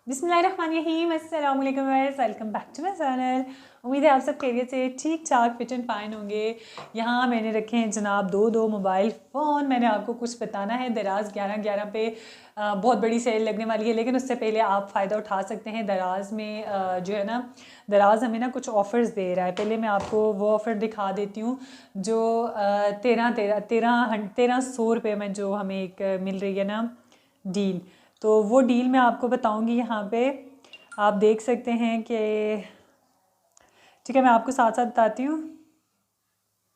बिस्मिल्लाहिर्रहमानिर्रहीम, अस्सलाम वालेकुम viewers, welcome back to my channel. उम्मीद है आप सब खैरियत से ठीक ठाक फिट एंड फाइन होंगे। यहाँ मैंने रखे हैं जनाब दो मोबाइल फ़ोन। मैंने आपको कुछ बताना है। दराज 11/11 पे बहुत बड़ी सेल लगने वाली है, लेकिन उससे पहले आप फ़ायदा उठा सकते हैं। दराज में जो है ना, दराज हमें ना कुछ ऑफ़र्स दे रहा है। पहले मैं आपको वो ऑफ़र दिखा देती हूँ जो 1300 रुपये में जो हमें एक मिल रही है ना डील। तो वो डील मैं आपको बताऊंगी। यहाँ पे आप देख सकते हैं कि ठीक है, मैं आपको साथ साथ बताती हूँ।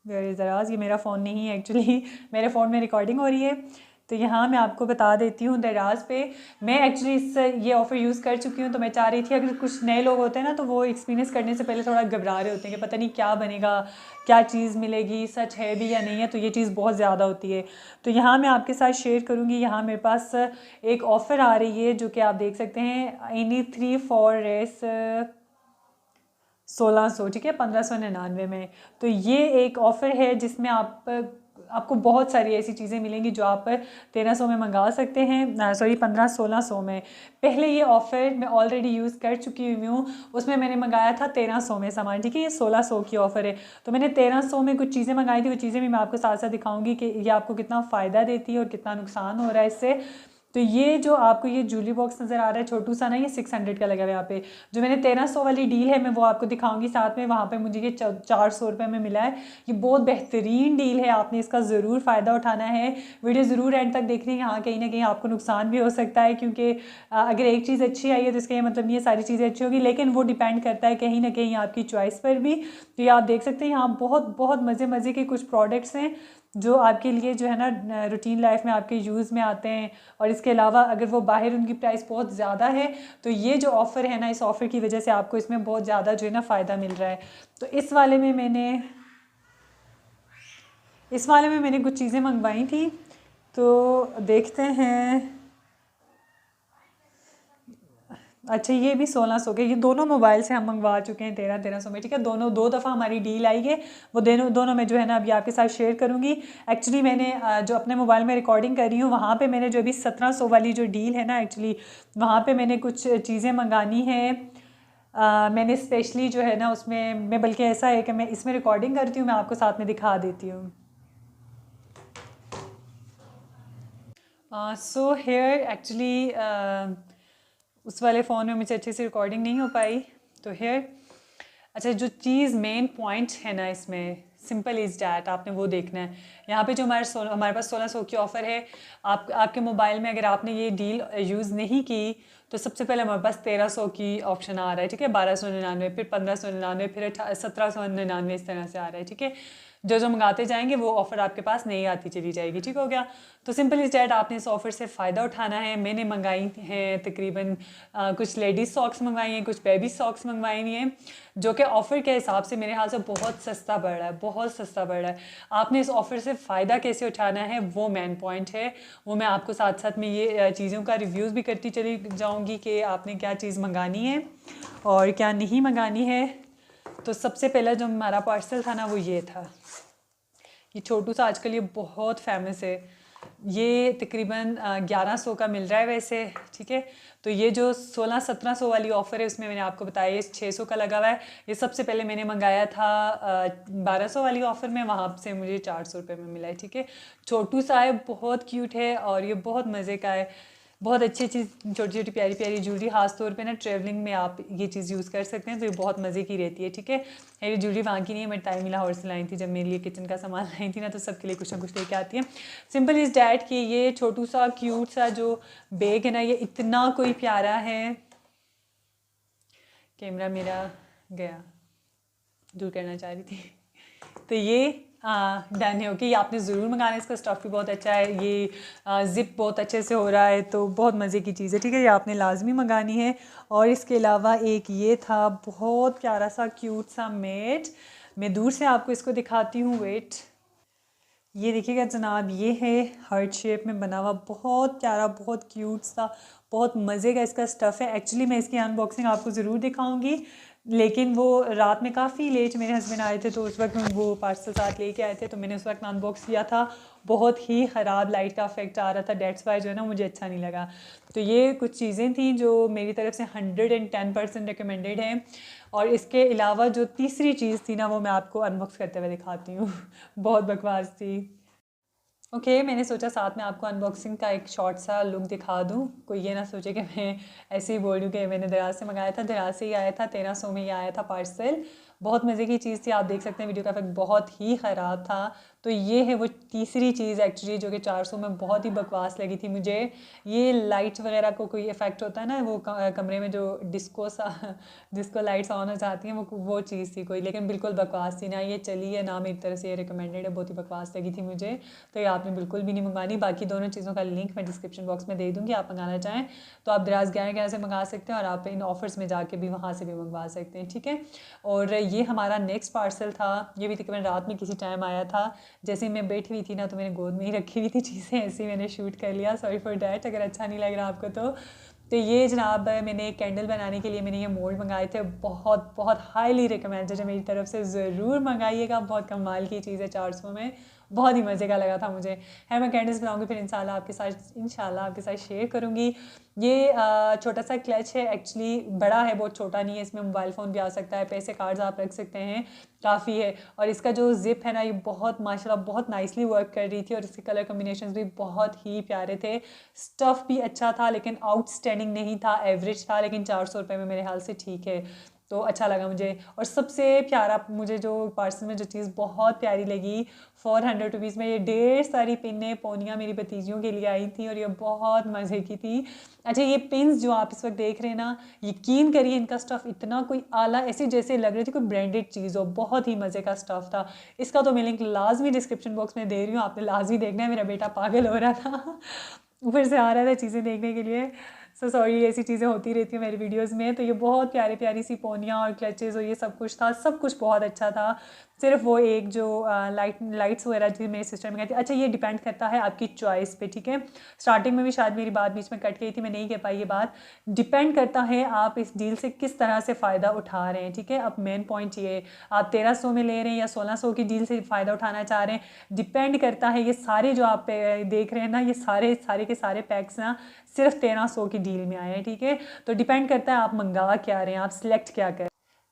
वेयर दराज, ये मेरा फ़ोन नहीं है एक्चुअली मेरे फ़ोन में रिकॉर्डिंग हो रही है। तो यहाँ मैं आपको बता देती हूँ दराज पे मैं एक्चुअली ये ऑफ़र यूज़ कर चुकी हूँ। तो मैं चाह रही थी, अगर कुछ नए लोग होते हैं ना तो वो एक्सपीरियंस करने से पहले थोड़ा घबरा रहे होते हैं कि पता नहीं क्या बनेगा, क्या चीज़ मिलेगी, सच है भी या नहीं है। तो ये चीज़ बहुत ज़्यादा होती है। तो यहाँ मैं आपके साथ शेयर करूँगी। यहाँ मेरे पास एक ऑफ़र आ रही है जो कि आप देख सकते हैं, एनी 3 4 एस 1600, ठीक है, 1599 में। तो ये एक ऑफ़र है जिसमें आपको बहुत सारी ऐसी चीज़ें मिलेंगी जो आप 1300 में मंगा सकते हैं, सॉरी 1500-1600 में। पहले ये ऑफ़र मैं ऑलरेडी यूज़ कर चुकी हुई हूँ। उसमें मैंने मंगाया था 1300 में सामान, ठीक है। ये 1600 की ऑफ़र है। तो मैंने 1300 में कुछ चीज़ें मंगाई थी। वो चीज़ें भी मैं आपको साथ साथ दिखाऊंगी कि ये आपको कितना फ़ायदा देती है और कितना नुकसान हो रहा है इससे। तो ये जो आपको ये जूली बॉक्स नज़र आ रहा है छोटू सा ना, ये 600 का लगा हुआ है यहाँ पे। जो मैंने 1300 वाली डील है मैं वो आपको दिखाऊंगी साथ में। वहाँ पे मुझे ये 400 रुपये में मिला है। ये बहुत बेहतरीन डील है, आपने इसका ज़रूर फ़ायदा उठाना है। वीडियो ज़रूर एंड तक देखनी है। यहाँ कहीं ना कहीं आपको नुकसान भी हो सकता है, क्योंकि अगर एक चीज़ अच्छी आई है तो इसका ये मतलब नहीं है सारी चीज़ें अच्छी होगी, लेकिन वो डिपेंड करता है कहीं ना कहीं आपकी चॉइस पर भी। तो ये आप देख सकते हैं, यहाँ बहुत बहुत मज़े के कुछ प्रोडक्ट्स हैं जो आपके लिए जो है ना रूटीन लाइफ में आपके यूज़ में आते हैं। और इसके अलावा अगर वो बाहर उनकी प्राइस बहुत ज़्यादा है तो ये जो ऑफ़र है ना, इस ऑफ़र की वजह से आपको इसमें बहुत ज़्यादा जो है ना फ़ायदा मिल रहा है। तो इस वाले में मैंने कुछ चीज़ें मंगवाई थी। तो देखते हैं। अच्छा, ये भी 1600 के, ये दोनों मोबाइल से हम मंगवा चुके हैं 1300 में, ठीक है। दोनों दो दफ़ा हमारी डील आई है। वो दोनों में जो है ना अभी आपके साथ शेयर करूँगी। एक्चुअली मैंने जो अपने मोबाइल में रिकॉर्डिंग कर रही हूँ वहाँ पे मैंने जो अभी 1700 वाली जो डील है ना, एक्चुअली वहाँ पे मैंने कुछ चीज़ें मंगानी है। मैंने स्पेशली जो है ना उसमें मैं, बल्कि ऐसा है कि मैं इसमें रिकॉर्डिंग करती हूँ, मैं आपको साथ में दिखा देती हूँ। सो हेयर एक्चुअली उस वाले फ़ोन में मुझे अच्छे से रिकॉर्डिंग नहीं हो पाई। तो हेयर, अच्छा, जो चीज़ मेन पॉइंट है ना इसमें, सिंपल इज़ डैट, आपने वो देखना है। यहाँ पे जो हमारे पास 1600 की ऑफ़र है। आपके मोबाइल में अगर आपने ये डील यूज़ नहीं की तो सबसे पहले हमारे पास 1300 की ऑप्शन आ रहा है, ठीक है। 1299, फिर 1599, फिर 1799, इस तरह से आ रहा है, ठीक है। जो जो मंगाते जाएंगे वो ऑफ़र आपके पास नहीं आती चली जाएगी, ठीक हो गया। तो सिंपल इज़ डैट, आपने इस ऑफ़र से फ़ायदा उठाना है। मैंने मंगाई हैं तकरीबन कुछ लेडीज़ सॉक्स मंगवाई हैं, कुछ बेबी सॉक्स मंगवाई हुई हैं, जो कि ऑफ़र के हिसाब से मेरे ख्याल से बहुत सस्ता पड़ रहा है, बहुत सस्ता पड़ रहा है। आपने इस ऑफ़र से फ़ायदा कैसे उठाना है वो मेन पॉइंट है। वो मैं आपको साथ साथ में ये चीज़ों का रिव्यूज़ भी करती चली जाऊँगी कि आपने क्या चीज़ मंगानी है और क्या नहीं मंगानी है। तो सबसे पहला जो हमारा पार्सल था ना वो ये था। ये छोटू सा आजकल ये बहुत फेमस है। ये तकरीबन 1100 का मिल रहा है वैसे, ठीक है। तो ये जो 1600-1700 वाली ऑफ़र है उसमें मैंने आपको बताया ये 600 का लगा हुआ है। ये सबसे पहले मैंने मंगाया था 1200 वाली ऑफ़र में, वहाँ से मुझे 400 रुपये में मिला है, ठीक है। छोटू सा है, बहुत क्यूट है और ये बहुत मज़े का है। बहुत अच्छी चीज़, छोटी छोटी प्यारी प्यारी ज्वेलरी, खास तौर पे ना ट्रैवलिंग में आप ये चीज़ यूज़ कर सकते हैं। तो ये बहुत मज़े की रहती है, ठीक है। ये ज्वेलरी वहाँ की नहीं है, मैं टाइम लाहौर से लाई थी। जब मेरे लिए किचन का सामान लाई थी ना तो सबके लिए कुछ ना कुछ लेके आती है। सिंपल इज़ डैट कि ये छोटू सा क्यूट सा जो बैग है ना, ये इतना कोई प्यारा है। कैमरा मेरा गया, दूर करना चाह रही थी। तो ये डन है, ओके। ये आपने ज़रूर मंगाना है, इसका स्टफ़ भी बहुत अच्छा है। ये ज़िप बहुत अच्छे से हो रहा है, तो बहुत मज़े की चीज़ है, ठीक है। ये आपने लाजमी मंगानी है। और इसके अलावा एक ये था बहुत प्यारा सा क्यूट सा मैट। मैं दूर से आपको इसको दिखाती हूँ, वेट। ये देखिएगा जनाब, ये है हार्ट शेप में बना हुआ, बहुत प्यारा, बहुत क्यूट सा, बहुत मज़े का इसका स्टफ़ है। एक्चुअली मैं इसकी अनबॉक्सिंग आपको ज़रूर दिखाऊंगी। लेकिन वो रात में काफ़ी लेट मेरे हस्बैंड आए थे, तो उस वक्त वो पार्सल साथ लेके आए थे, तो मैंने उस वक्त अनबॉक्स किया था। बहुत ही ख़राब लाइट का इफेक्ट आ रहा था, डेट्स वाई जो है ना मुझे अच्छा नहीं लगा। तो ये कुछ चीज़ें थी जो मेरी तरफ से 110% रिकमेंडेड हैं। और इसके अलावा जो तीसरी चीज़ थी ना, वो मैं आपको अनबॉक्स करते हुए दिखाती हूँ। बहुत बकवास थी। ओके, मैंने सोचा साथ में आपको अनबॉक्सिंग का एक शॉर्ट सा लुक दिखा दूँ, कोई ये ना सोचे कि मैं ऐसे ही बोल रही हूँ कि मैंने दराज से मंगाया था। दराज से ही आया था, 1300 में ही आया था पार्सल। बहुत मज़े की चीज़ थी, आप देख सकते हैं वीडियो का इफेक्ट बहुत ही ख़राब था। तो ये है वो तीसरी चीज़ एक्चुअली जो कि 400 में बहुत ही बकवास लगी थी मुझे। ये लाइट वगैरह को कोई इफेक्ट होता है ना, वो कमरे में जो डिस्को लाइट्स ऑन हो जाती हैं, वो चीज़ थी कोई, लेकिन बिल्कुल बकवास थी। ना ये चली है, ना मेरी तरफ से ये रिकमेंडेड है, बहुत ही बकवास लगी थी मुझे। तो ये आपने बिल्कुल भी नहीं मंगानी। बाकी दोनों चीज़ों का लिंक मैं डिस्क्रिप्शन बॉक्स में दे दूँगी, आप मंगाना चाहें तो आप दराज 11 से मंगा सकते हैं, और आप इन ऑफर्स में जाके भी वहाँ से भी मंगवा सकते हैं, ठीक है। और ये हमारा नेक्स्ट पार्सल था, ये भी तकरीबन रात में किसी टाइम आया था। जैसे ही मैं बैठी हुई थी ना, तो मैंने गोद में ही रखी हुई थी चीज़ें, ऐसे ही मैंने शूट कर लिया। सॉरी फॉर डैट, अगर अच्छा नहीं लग रहा आपको तो ये जनाब मैंने कैंडल बनाने के लिए मैंने ये मोल्ड मंगाए थे। बहुत बहुत हाईली रिकमेंडेड है मेरी तरफ से, ज़रूर मंगाइएगा। बहुत कमाल की चीज़ है, 400 में बहुत ही मज़े का लगा था मुझे। है, मैं कैंडल्स बनाऊंगी फिर इंशाल्लाह आपके साथ शेयर करूंगी। ये छोटा सा क्लच है, एक्चुअली बड़ा है, बहुत छोटा नहीं है। इसमें मोबाइल फ़ोन भी आ सकता है, पैसे कार्ड्स आप रख सकते हैं, काफ़ी है। और इसका जो ज़िप है ना, ये बहुत माशाल्लाह बहुत नाइसली वर्क कर रही थी, और इसके कलर कॉम्बिनेशन भी बहुत ही प्यारे थे। स्टफ़ भी अच्छा था, लेकिन आउटस्टैंडिंग नहीं था, एवरेज था, लेकिन 400 रुपये में मेरे ख्याल से ठीक है। तो अच्छा लगा मुझे। और सबसे प्यारा मुझे जो पार्सल में जो चीज़ बहुत प्यारी लगी, 400 रुपीज़ में ये ढेर सारी पिनें पोनियाँ मेरी भतीजियों के लिए आई थी, और ये बहुत मज़े की थी। अच्छा, ये पिन्स जो आप इस वक्त देख रहे हैं ना, यकीन करिए इनका स्टफ़ इतना कोई आला, ऐसे जैसे लग रही थी कोई ब्रांडेड चीज़ हो, बहुत ही मज़े का स्टफ़ था। इसका तो मैं लिंक लाजमी डिस्क्रिप्शन बॉक्स में दे रही हूँ, आपने लाजमी देखना है। मेरा बेटा पागल हो रहा था ऊपर से आ रहा था चीज़ें देखने के लिए। सो सॉरी, ऐसी चीज़ें होती रहती हैं मेरी वीडियोस में। तो ये बहुत प्यारी प्यारी सी पोनियाँ और क्लचेज़ और ये सब कुछ था, सब कुछ बहुत अच्छा था। सिर्फ वो एक जो लाइट्स वगैरह थी मेरे सिस्टर में कहती। अच्छा, ये डिपेंड करता है आपकी चॉइस पे, ठीक है। स्टार्टिंग में भी शायद मेरी बात बीच में कट गई थी, मैं नहीं कह पाई ये बात। डिपेंड करता है आप इस डील से किस तरह से फ़ायदा उठा रहे हैं, ठीक है। अब मेन पॉइंट ये, आप 1300 में ले रहे हैं या 1600 की डील से फ़ायदा उठाना चाह रहे हैं, डिपेंड करता है। ये सारे जो आप देख रहे हैं ना, ये सारे सारे के सारे पैक्स ना सिर्फ 1300 की डील में आए हैं, ठीक है। तो डिपेंड करता है आप मंगा क्या रहे हैं, आप सिलेक्ट क्या करें।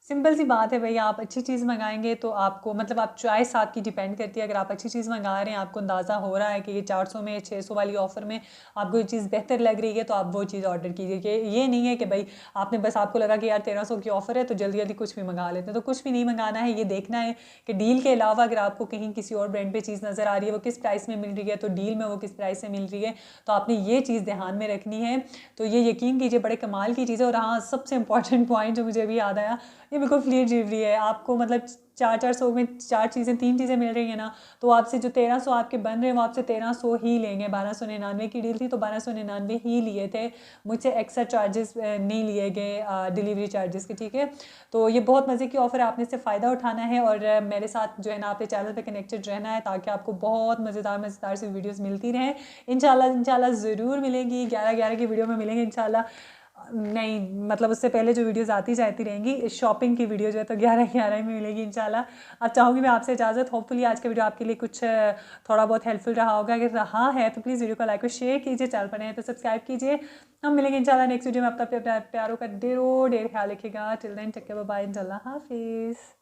सिंपल सी बात है भैया, आप अच्छी चीज़ मंगाएंगे तो आपको, मतलब आप चॉइस आपकी डिपेंड करती है। अगर आप अच्छी चीज़ मंगा रहे हैं, आपको अंदाज़ा हो रहा है कि ये 400 में 600 वाली ऑफ़र में आपको ये चीज़ बेहतर लग रही है, तो आप वो चीज़ ऑर्डर कीजिए। कि ये नहीं है कि भाई आपने बस, आपको लगा कि यार 1300 की ऑफ़र है तो जल्दी जल्दी कुछ भी मंगा लेते हैं। तो कुछ भी नहीं मंगाना है, ये देखना है कि डील के अलावा अगर आपको कहीं किसी और ब्रांड पर चीज़ नज़र आ रही है, वो किस प्राइस में मिल रही है, तो डील में वो किस प्राइस से मिल रही है, तो आपने ये चीज़ ध्यान में रखनी है। तो ये यकीन कीजिए बड़े कमाल की चीज़ है। और हाँ, सबसे इंपॉर्टेंट पॉइंट जो मुझे अभी याद आया, ये बिल्कुल फ्री डिलीवरी है आपको। मतलब 400 में 3 चीज़ें मिल रही हैं ना, तो आपसे जो 1300 आपके बन रहे हैं, वो आपसे 1300 ही लेंगे। 1299 की डील थी तो 1299 ही लिए थे, मुझसे एक्स्ट्रा चार्जेस नहीं लिए गए डिलीवरी चार्जेस के, ठीक है। तो ये बहुत मज़े की ऑफ़र है, आपने इससे फ़ायदा उठाना है, और मेरे साथ जो है ना आपके चैनल पर कनेक्टेड रहना है, ताकि आपको बहुत मज़ेदार मज़ेदार सी वीडियोज़ मिलती रहें। इंशाल्लाह ज़रूर मिलेंगी, 11 की वीडियो में मिलेंगे इंशाल्लाह। नहीं, मतलब उससे पहले जो वीडियोस आती जाती रहेंगी, शॉपिंग की वीडियो जो है तो 11 में मिलेगी इंशाल्लाह। अब चाहूँगी मैं आपसे इजाज़त। होपफुली आज का वीडियो आपके लिए कुछ थोड़ा बहुत हेल्पफुल रहा होगा। अगर रहा है तो प्लीज़ वीडियो को लाइक और शेयर कीजिए, चैनल पर नए तो सब्सक्राइब कीजिए। हम मिलेंगे इंशाल्लाह नेक्स्ट वीडियो में। अब तक प्यारों का ढेरों ढेर ख्याल रखिएगा। Till then take care, bye bye, इंशाल्लाह हाफिज़।